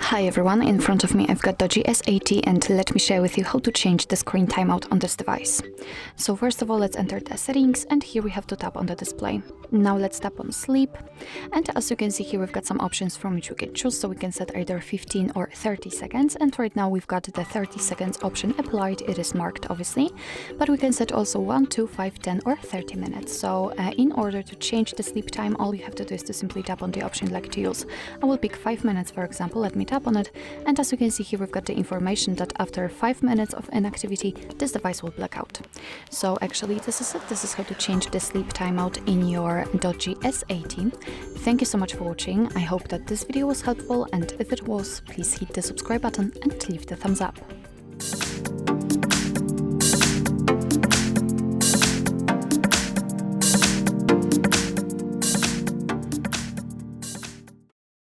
Hi everyone, in front of me I've got DOOGEE S80 and let me share with you how to change the screen timeout on this device. So first of all, let's enter the settings, and here we have to tap on the display. Now let's tap on sleep, and as you can see here we've got some options from which we can choose, so we can set either 15 or 30 seconds, and right now we've got the 30 seconds option applied. It is marked obviously, but we can set also 1, 2, 5, 10 or 30 minutes. So in order to change the sleep time, all you have to do is to simply tap on the option like to use. I will pick 5 minutes for example. Let me tap on it, and as you can see here we've got the information that after 5 minutes of inactivity this device will black out. So actually this is it. This is how to change the sleep timeout in your DOOGEE S80. Thank you so much for watching. I hope that this video was helpful, and if it was, please hit the subscribe button and leave the thumbs up.